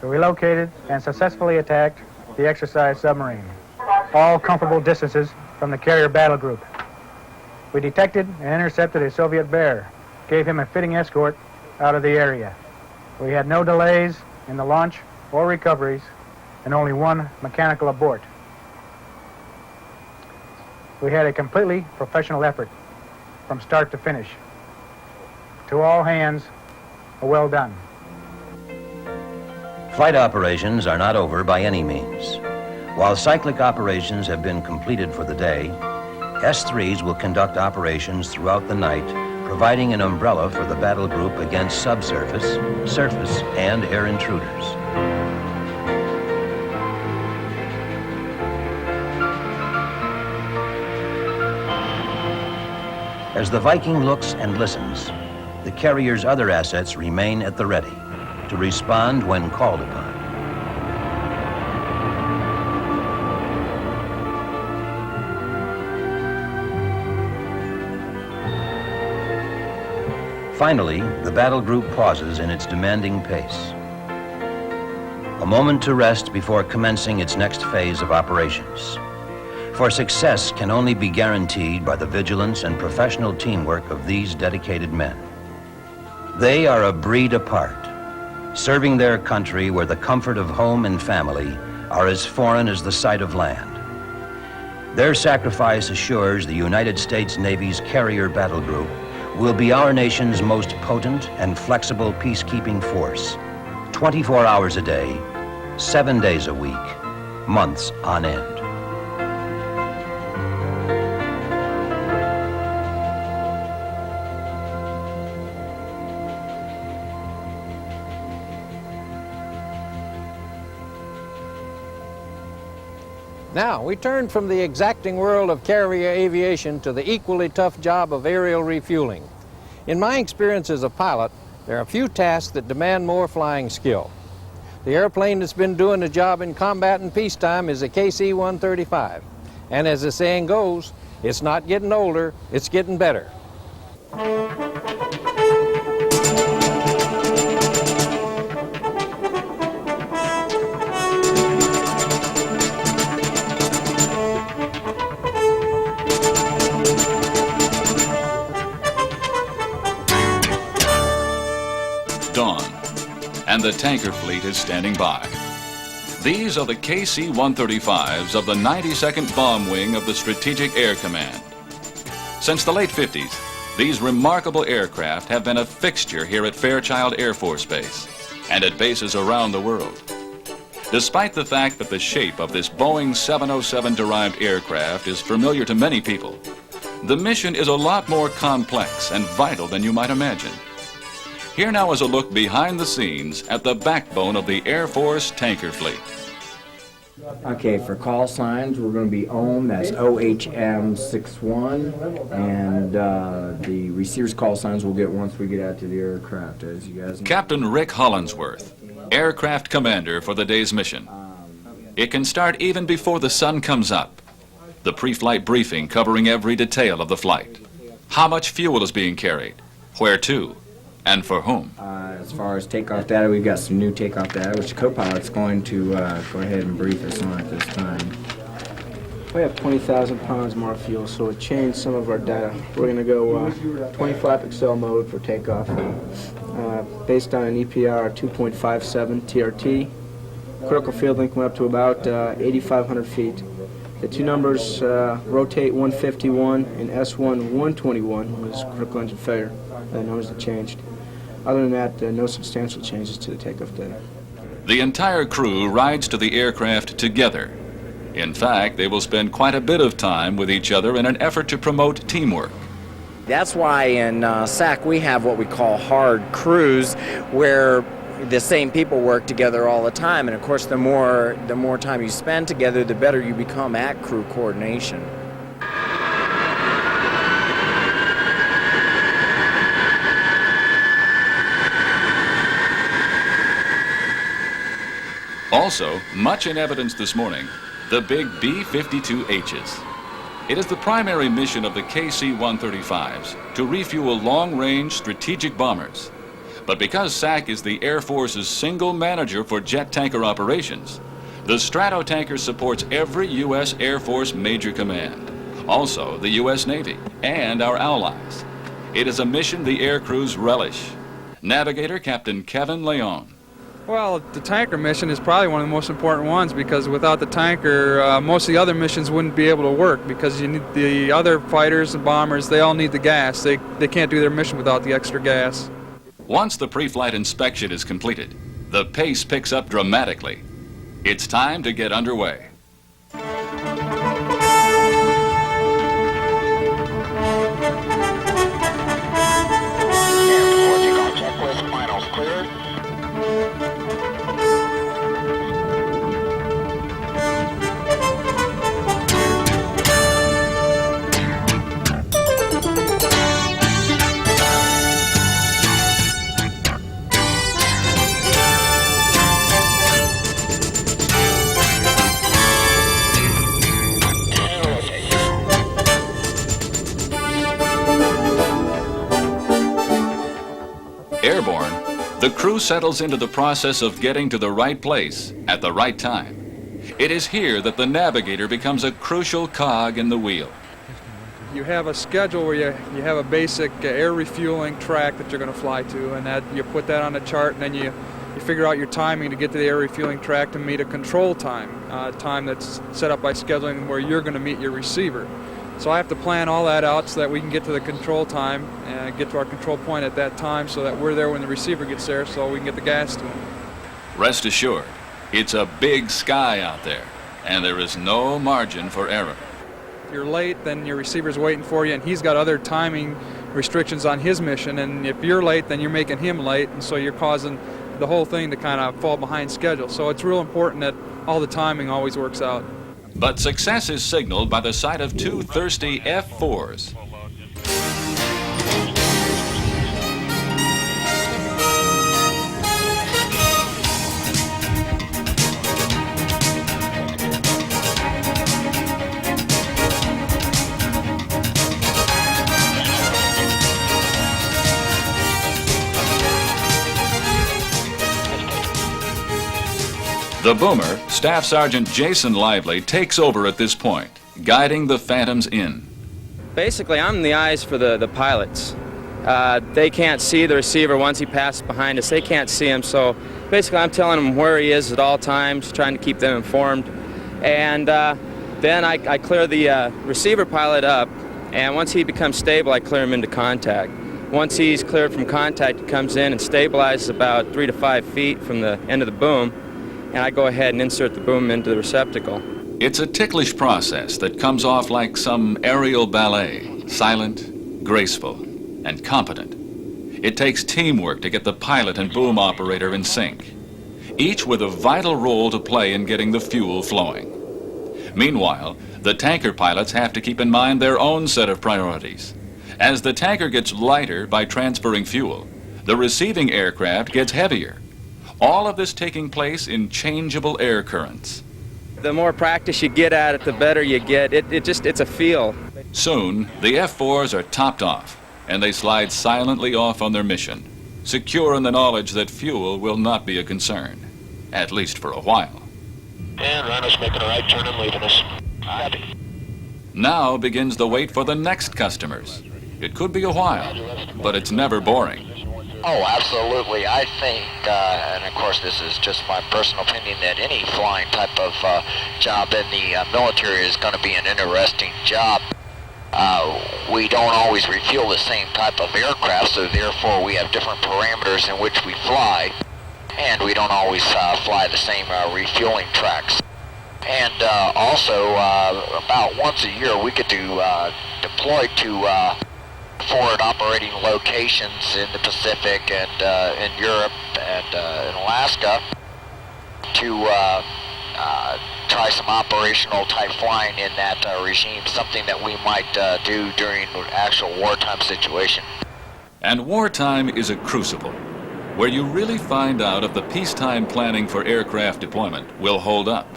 So we located and successfully attacked the exercise submarine, all comfortable distances from the carrier battle group. We detected and intercepted a Soviet bear, gave him a fitting escort out of the area. We had no delays in the launch or recoveries and only one mechanical abort. We had a completely professional effort from start to finish. To all hands, well done. Flight operations are not over by any means. While cyclic operations have been completed for the day, S-3s will conduct operations throughout the night, providing an umbrella for the battle group against subsurface, surface, and air intruders. As the Viking looks and listens, the carrier's other assets remain at the ready to respond when called upon. Finally, the battle group pauses in its demanding pace. A moment to rest before commencing its next phase of operations. For success can only be guaranteed by the vigilance and professional teamwork of these dedicated men. They are a breed apart, serving their country where the comfort of home and family are as foreign as the sight of land. Their sacrifice assures the United States Navy's carrier battle group will be our nation's most potent and flexible peacekeeping force, 24 hours a day, 7 days a week, months on end. Now, we turn from the exacting world of carrier aviation to the equally tough job of aerial refueling. In my experience as a pilot, there are a few tasks that demand more flying skill. The airplane that's been doing the job in combat and peacetime is a KC-135. And as the saying goes, it's not getting older, it's getting better. Dawn, and the tanker fleet is standing by. These are the KC-135s of the 92nd Bomb Wing of the Strategic Air Command. Since the late 50s, these remarkable aircraft have been a fixture here at Fairchild Air Force Base and at bases around the world. Despite the fact that the shape of this Boeing 707-derived aircraft is familiar to many people, the mission is a lot more complex and vital than you might imagine. Here now is a look behind the scenes at the backbone of the Air Force tanker fleet. Okay, for call signs, we're going to be OHM, that's OHM61, and the receiver's call signs we'll get once we get out to the aircraft, as you guys know. Captain Rick Hollinsworth, aircraft commander for the day's mission. It can start even before the sun comes up. The pre-flight briefing covering every detail of the flight. How much fuel is being carried, where to, and for whom? As far as takeoff data, we've got some new takeoff data, which the co-pilot's going to go ahead and brief us on at this time. We have 20,000 pounds more fuel, so it changed some of our data. We're going to go 25 Excel mode for takeoff, based on an EPR 2.57 TRT. Critical field length went up to about 8,500 feet. The two numbers, rotate 151 and S1 121 was critical engine failure. The numbers that changed. Other than that, no substantial changes to the takeoff data. The entire crew rides to the aircraft together. In fact, they will spend quite a bit of time with each other in an effort to promote teamwork. That's why in SAC we have what we call hard crews, where the same people work together all the time, and of course the more time you spend together, the better you become at crew coordination. Also, much in evidence this morning, the big B-52Hs. It is the primary mission of the KC-135s to refuel long-range strategic bombers. But because SAC is the Air Force's single manager for jet tanker operations, the Stratotanker supports every U.S. Air Force major command, also the U.S. Navy and our allies. It is a mission the air crews relish. Navigator Captain Kevin Leon. Well, the tanker mission is probably one of the most important ones, because without the tanker, most of the other missions wouldn't be able to work, because you need the other fighters and bombers, they all need the gas. They can't do their mission without the extra gas. Once the pre-flight inspection is completed, the pace picks up dramatically. It's time to get underway. Airborne, the crew settles into the process of getting to the right place at the right time. It is here that the navigator becomes a crucial cog in the wheel. You have a schedule where you have a basic air refueling track that you're going to fly to, and that you put that on a chart, and then you figure out your timing to get to the air refueling track to meet a control time, time that's set up by scheduling where you're going to meet your receiver. So I have to plan all that out so that we can get to the control time and get to our control point at that time, so that we're there when the receiver gets there, so we can get the gas to him. Rest assured, it's a big sky out there, and there is no margin for error. If you're late, then your receiver's waiting for you, and he's got other timing restrictions on his mission, and if you're late, then you're making him late, and so you're causing the whole thing to kind of fall behind schedule. So it's real important that all the timing always works out. But success is signaled by the sight of two thirsty F-4s. The boomer, Staff Sergeant Jason Lively, takes over at this point, guiding the Phantoms in. Basically, I'm the eyes for the pilots. They can't see the receiver once he passes behind us. They can't see him, so basically I'm telling them where he is at all times, trying to keep them informed. And then I clear the receiver pilot up, and once he becomes stable, I clear him into contact. Once he's cleared from contact, he comes in and stabilizes about 3 to 5 feet from the end of the boom, and I go ahead and insert the boom into the receptacle. It's a ticklish process that comes off like some aerial ballet, silent, graceful, and competent. It takes teamwork to get the pilot and boom operator in sync, each with a vital role to play in getting the fuel flowing. Meanwhile, the tanker pilots have to keep in mind their own set of priorities. As the tanker gets lighter by transferring fuel, the receiving aircraft gets heavier. All of this taking place in changeable air currents. The more practice you get at it, the better you get. It's a feel. Soon, the F-4s are topped off, and they slide silently off on their mission, secure in the knowledge that fuel will not be a concern, at least for a while. And Rhino's making a right turn and leaving us. Happy. Now begins the wait for the next customers. It could be a while, but it's never boring. Oh, absolutely. I think, and of course this is just my personal opinion, that any flying type of job in the military is going to be an interesting job. We don't always refuel the same type of aircraft, so therefore we have different parameters in which we fly, and we don't always fly the same refueling tracks. And also, about once a year we get to deploy to forward operating locations in the Pacific and in Europe and in Alaska to try some operational type flying in that regime, something that we might do during actual wartime situation. And wartime is a crucible, where you really find out if the peacetime planning for aircraft deployment will hold up.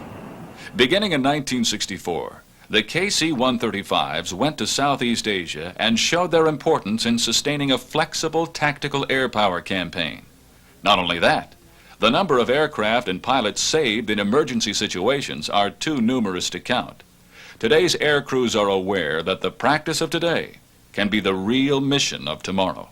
Beginning in 1964, the KC-135s went to Southeast Asia and showed their importance in sustaining a flexible tactical air power campaign. Not only that, the number of aircraft and pilots saved in emergency situations are too numerous to count. Today's air crews are aware that the practice of today can be the real mission of tomorrow.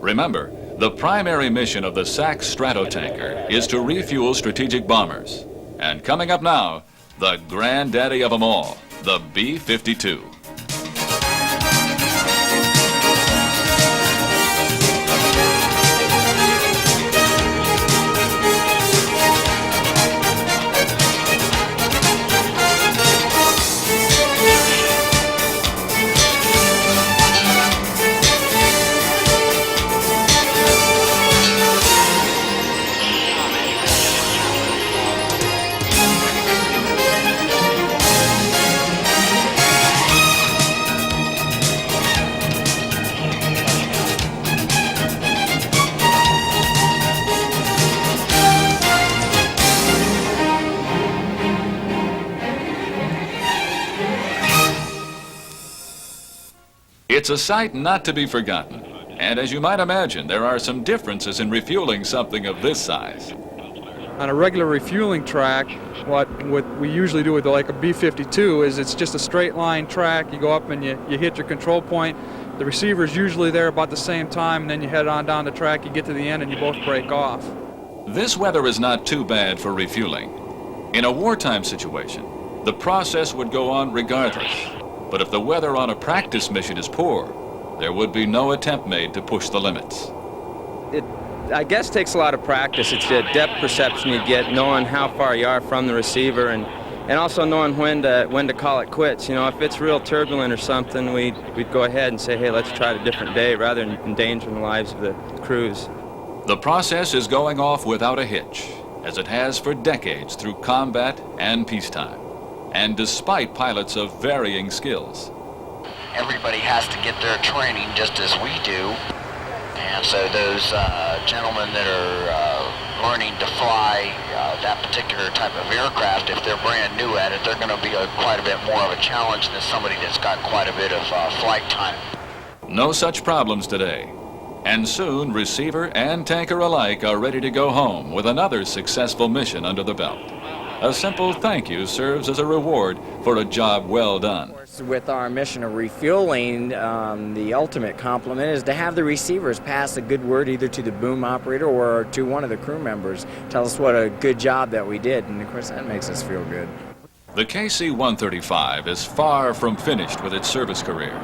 Remember, the primary mission of the SAC Stratotanker is to refuel strategic bombers. And coming up now, the granddaddy of them all, the B-52. It's a sight not to be forgotten. And as you might imagine, there are some differences in refueling something of this size. On a regular refueling track, what we usually do with like a B-52 is it's just a straight line track. You go up and you hit your control point. The receiver's usually there about the same time, and then you head on down the track, you get to the end, and you both break off. This weather is not too bad for refueling. In a wartime situation, the process would go on regardless. But if the weather on a practice mission is poor, there would be no attempt made to push the limits. It, I guess, takes a lot of practice. It's the depth perception you get, knowing how far you are from the receiver, and also knowing when to call it quits. You know, if it's real turbulent or something, we'd go ahead and say, hey, let's try it a different day, rather than endangering the lives of the crews. The process is going off without a hitch, as it has for decades through combat and peacetime, and despite pilots of varying skills. Everybody has to get their training just as we do, and so those gentlemen that are learning to fly that particular type of aircraft, if they're brand new at it, they're going to be quite a bit more of a challenge than somebody that's got quite a bit of flight time. No such problems today. And soon, receiver and tanker alike are ready to go home with another successful mission under the belt. A simple thank you serves as a reward for a job well done. With our mission of refueling, the ultimate compliment is to have the receivers pass a good word either to the boom operator or to one of the crew members. Tell us what a good job that we did, and of course that makes us feel good. The KC-135 is far from finished with its service career.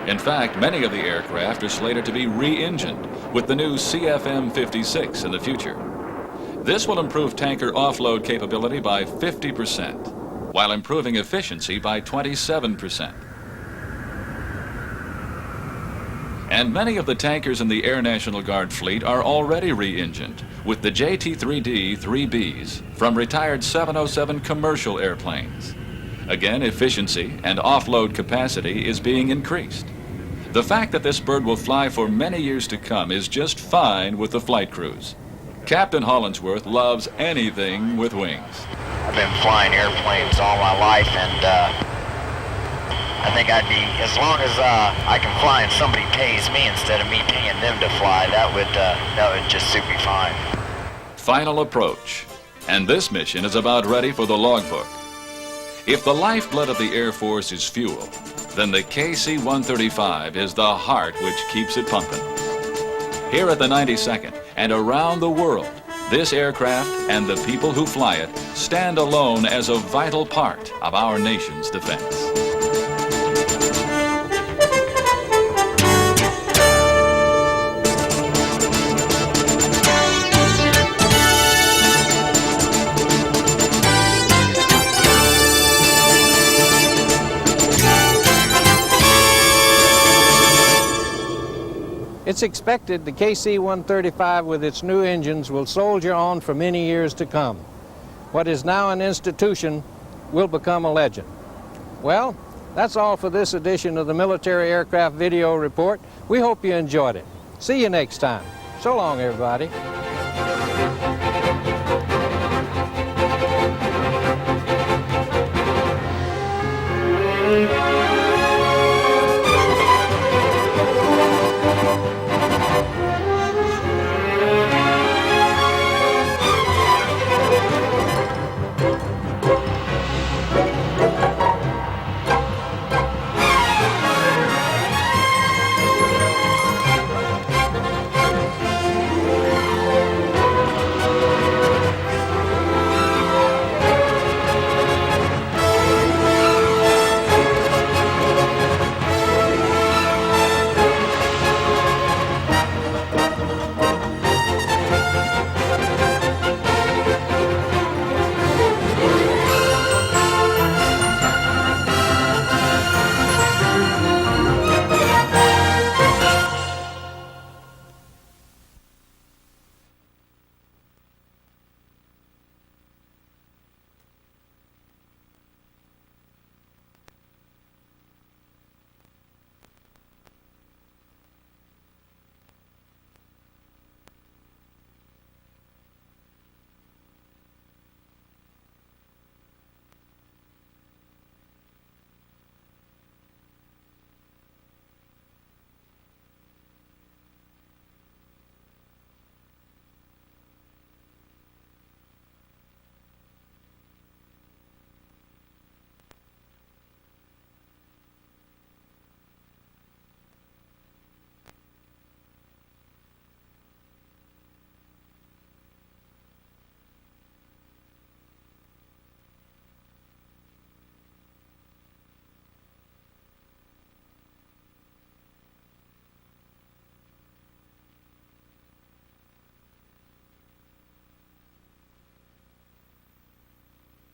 In fact, many of the aircraft are slated to be re-engined with the new CFM-56 in the future. This will improve tanker offload capability by 50%, while improving efficiency by 27%. And many of the tankers in the Air National Guard fleet are already re-engined with the JT-3D 3Bs from retired 707 commercial airplanes. Again, efficiency and offload capacity is being increased. The fact that this bird will fly for many years to come is just fine with the flight crews. Captain Hollinsworth loves anything with wings. I've been flying airplanes all my life, and I think I'd be, as long as I can fly and somebody pays me instead of me paying them to fly, that would just suit me fine. Final approach, and this mission is about ready for the logbook. If the lifeblood of the Air Force is fuel, then the KC-135 is the heart which keeps it pumping. Here at the 92nd and around the world, this aircraft and the people who fly it stand alone as a vital part of our nation's defense. It's expected the KC-135 with its new engines will soldier on for many years to come. What is now an institution will become a legend. Well, that's all for this edition of the Military Aircraft Video Report. We hope you enjoyed it. See you next time. So long, everybody.